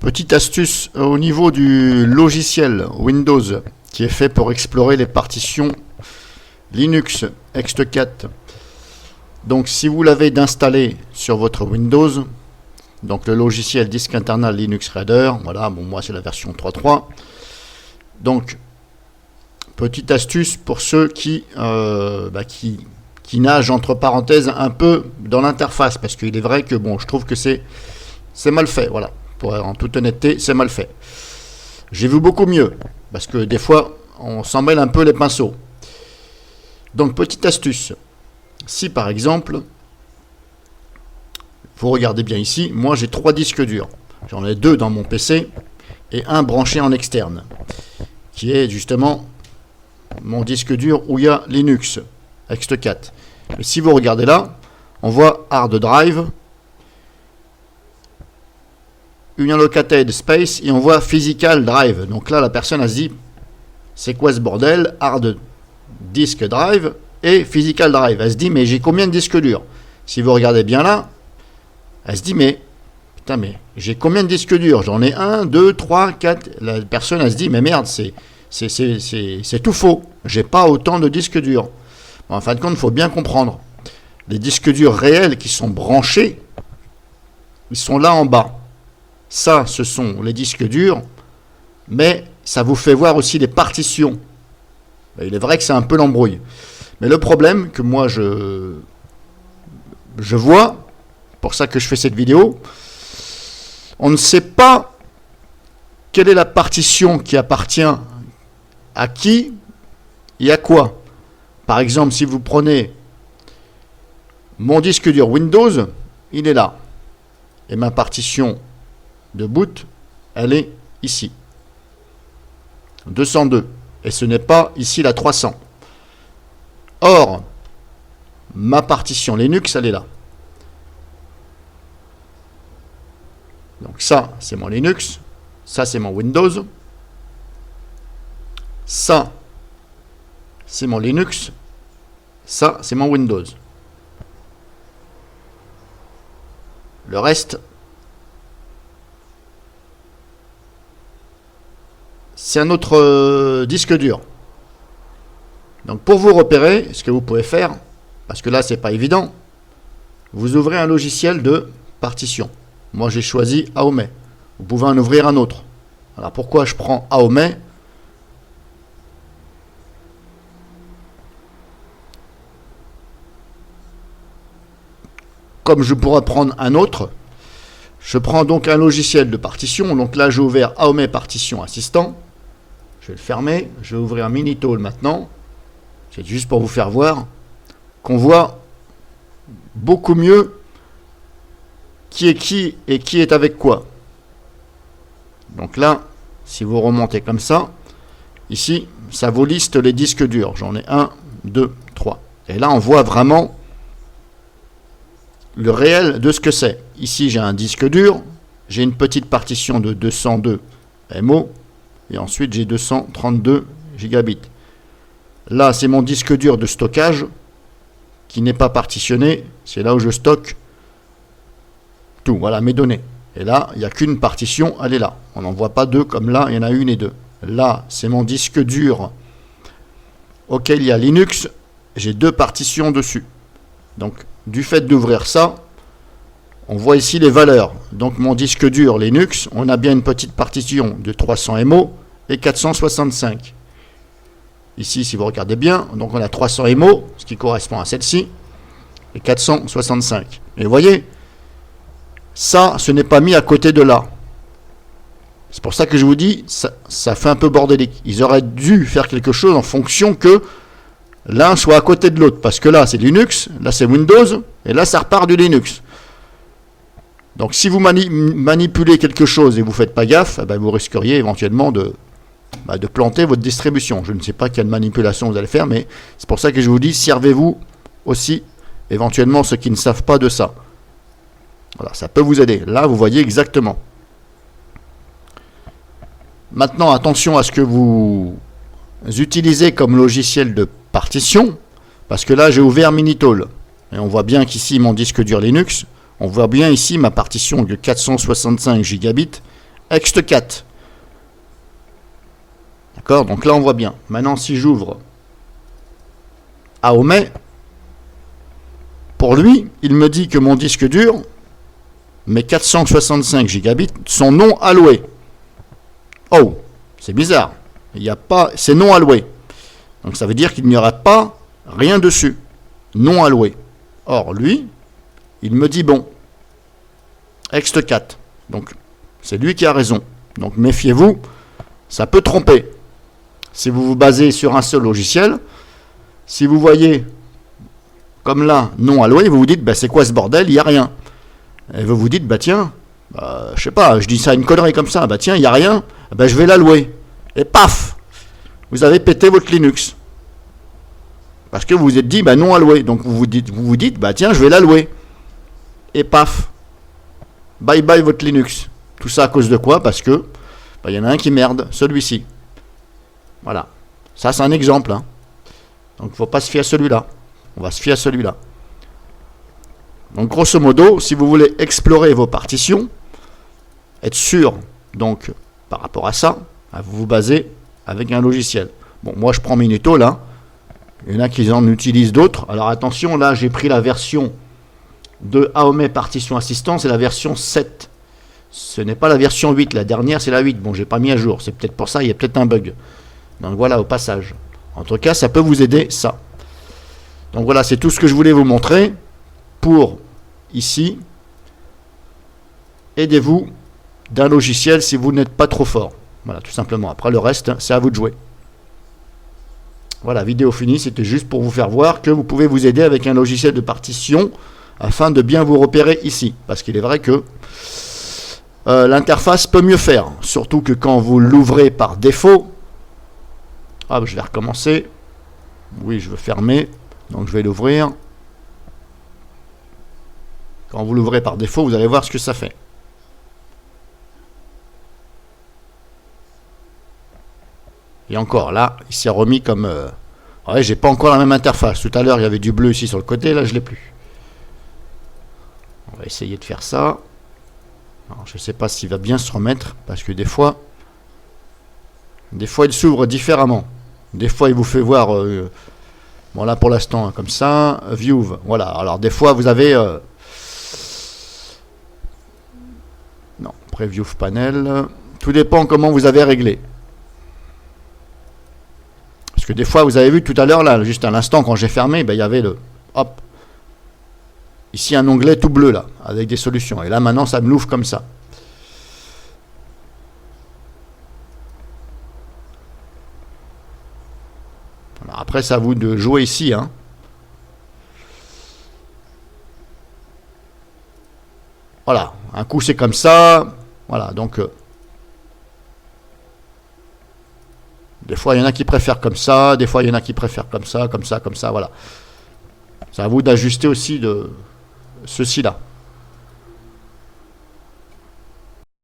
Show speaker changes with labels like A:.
A: Petite astuce au niveau du logiciel Windows qui est fait pour explorer les partitions Linux ext4. Donc si vous l'avez d'installer sur votre Windows, donc le logiciel disque internal Linux Raider, voilà, bon moi c'est la version 3.3. Donc petite astuce pour ceux qui nagent entre parenthèses un peu dans l'interface, parce qu'il est vrai que bon, je trouve que c'est mal fait, voilà. En toute honnêteté, c'est mal fait. J'ai vu beaucoup mieux, parce que des fois, on s'en mêle un peu les pinceaux. Donc, petite astuce. Si, par exemple, vous regardez bien ici, moi, j'ai 3 disques durs. J'en ai 2 dans mon PC et un branché en externe, qui est justement mon disque dur où il y a Linux, ext4. Et si vous regardez là, on voit Hard Drive, Unallocated Space, et on voit Physical Drive. Donc là, la personne, elle se dit, c'est quoi ce bordel? Hard Disk Drive et Physical Drive. Elle se dit, mais j'ai combien de disques durs? Si vous regardez bien là, elle se dit, mais putain, mais j'ai combien de disques durs? J'en ai 1, 2, 3, 4. La personne, elle se dit, mais merde, c'est tout faux. J'ai pas autant de disques durs. Bon, en fin de compte, il faut bien comprendre. Les disques durs réels qui sont branchés, ils sont là en bas. Ça, ce sont les disques durs, mais ça vous fait voir aussi les partitions. Il est vrai que c'est un peu l'embrouille. Mais le problème que moi je vois, pour ça que je fais cette vidéo, on ne sait pas quelle est la partition qui appartient à qui et à quoi. Par exemple, si vous prenez mon disque dur Windows, il est là. Et ma partition de boot, elle est ici. 202. Et ce n'est pas ici la 300. Or, ma partition Linux, elle est là. Donc ça, c'est mon Linux. Ça, c'est mon Windows. Ça, c'est mon Linux. Ça, c'est mon Windows. Le reste, c'est un autre disque dur. Donc pour vous repérer, ce que vous pouvez faire, parce que là c'est pas évident, vous ouvrez un logiciel de partition. Moi j'ai choisi Aome. Vous pouvez en ouvrir un autre. Alors pourquoi je prends Aome? Comme je pourrais prendre un autre, je prends donc un logiciel de partition. Donc là j'ai ouvert Aome Partition Assistant. Je vais le fermer, je vais ouvrir un Minitool maintenant. C'est juste pour vous faire voir qu'on voit beaucoup mieux qui est qui et qui est avec quoi. Donc là, si vous remontez comme ça, ici, ça vous liste les disques durs. J'en ai 1, 2, 3. Et là, on voit vraiment le réel de ce que c'est. Ici, j'ai un disque dur, j'ai une petite partition de 202 MO. Et ensuite, j'ai 232 gigabits. Là, c'est mon disque dur de stockage qui n'est pas partitionné. C'est là où je stocke tout. Voilà, mes données. Et là, il n'y a qu'une partition, elle est là. On n'en voit pas deux comme là, il y en a une et deux. Là, c'est mon disque dur auquel il y a Linux. J'ai 2 partitions dessus. Donc, du fait d'ouvrir ça, on voit ici les valeurs. Donc, mon disque dur Linux, on a bien une petite partition de 300 MO et 465. Ici, si vous regardez bien, donc on a 300 MO, ce qui correspond à celle-ci, et 465. Et vous voyez, ça, ce n'est pas mis à côté de là. C'est pour ça que je vous dis, ça fait un peu bordélique. Ils auraient dû faire quelque chose en fonction que l'un soit à côté de l'autre. Parce que là, c'est Linux, là, c'est Windows, et là, ça repart du Linux. Donc, si vous manipulez quelque chose et vous ne faites pas gaffe, eh ben, vous risqueriez éventuellement de planter votre distribution. Je ne sais pas quelle manipulation vous allez faire, mais c'est pour ça que je vous dis, servez-vous aussi, éventuellement, ceux qui ne savent pas de ça. Voilà, ça peut vous aider. Là, vous voyez exactement. Maintenant, attention à ce que vous utilisez comme logiciel de partition, parce que là, j'ai ouvert Minitool. Et on voit bien qu'ici, mon disque dur Linux, on voit bien ici ma partition de 465 gigabits, ext 4. D'accord? Donc là, on voit bien. Maintenant, si j'ouvre AOME, pour lui, il me dit que mon disque dur, mes 465 gigabits, sont non alloués. Oh, c'est bizarre. Il n'y a pas, c'est non alloué. Donc ça veut dire qu'il n'y aura pas rien dessus. Non alloué. Or, lui, il me dit bon. Ext 4. Donc, c'est lui qui a raison. Donc, méfiez-vous, ça peut tromper. Si vous vous basez sur un seul logiciel, si vous voyez, comme là, non alloué, vous vous dites, bah, c'est quoi ce bordel? Il n'y a rien. Et vous vous dites, bah tiens, je sais pas, je dis ça une connerie comme ça, bah tiens, il n'y a rien, bah, je vais l'allouer. Et paf, vous avez pété votre Linux. Parce que vous vous êtes dit, bah non alloué. Donc vous vous dites, bah tiens, je vais l'allouer. Et paf, bye bye votre Linux. Tout ça à cause de quoi? Parce que bah, y en a un qui merde, celui-ci. Voilà. Ça, c'est un exemple. Hein. Donc il ne faut pas se fier à celui-là. On va se fier à celui-là. Donc grosso modo, si vous voulez explorer vos partitions, être sûr, donc, par rapport à ça, vous vous basez avec un logiciel. Bon, moi je prends Minuto là. Il y en a qui en utilisent d'autres. Alors attention, là j'ai pris la version de AOME Partition Assistance, c'est la version 7. Ce n'est pas la version 8, la dernière c'est la 8. Bon, j'ai pas mis à jour, c'est peut-être pour ça, il y a peut-être un bug. Donc voilà, au passage. En tout cas, ça peut vous aider, ça. Donc voilà, c'est tout ce que je voulais vous montrer pour, ici, aidez-vous d'un logiciel si vous n'êtes pas trop fort. Voilà, tout simplement. Après, le reste, c'est à vous de jouer. Voilà, vidéo finie. C'était juste pour vous faire voir que vous pouvez vous aider avec un logiciel de partition afin de bien vous repérer ici. Parce qu'il est vrai que l'interface peut mieux faire. Surtout que quand vous l'ouvrez par défaut... Ah, je vais recommencer. Oui, je veux fermer. Donc, je vais l'ouvrir. Quand vous l'ouvrez par défaut, vous allez voir ce que ça fait. Et encore, là, il s'est remis comme... Ouais, j'ai pas encore la même interface. Tout à l'heure, il y avait du bleu ici sur le côté. Là, je l'ai plus. On va essayer de faire ça. Alors, je ne sais pas s'il va bien se remettre. Parce que des fois, il s'ouvre différemment. Des fois, il vous fait voir... bon, là, pour l'instant, hein, comme ça. View. Voilà. Alors, des fois, vous avez... non, Preview Panel. Tout dépend comment vous avez réglé. Parce que des fois, vous avez vu tout à l'heure, là, juste à l'instant, quand j'ai fermé, ben, il y avait le... Hop. Ici, un onglet tout bleu, là, avec des solutions. Et là, maintenant, ça me l'ouvre comme ça. Alors, après, c'est à vous de jouer ici, hein. Voilà. Un coup, c'est comme ça. Voilà, donc... des fois, il y en a qui préfèrent comme ça. Des fois, il y en a qui préfèrent comme ça, voilà. C'est à vous d'ajuster aussi de ceci-là.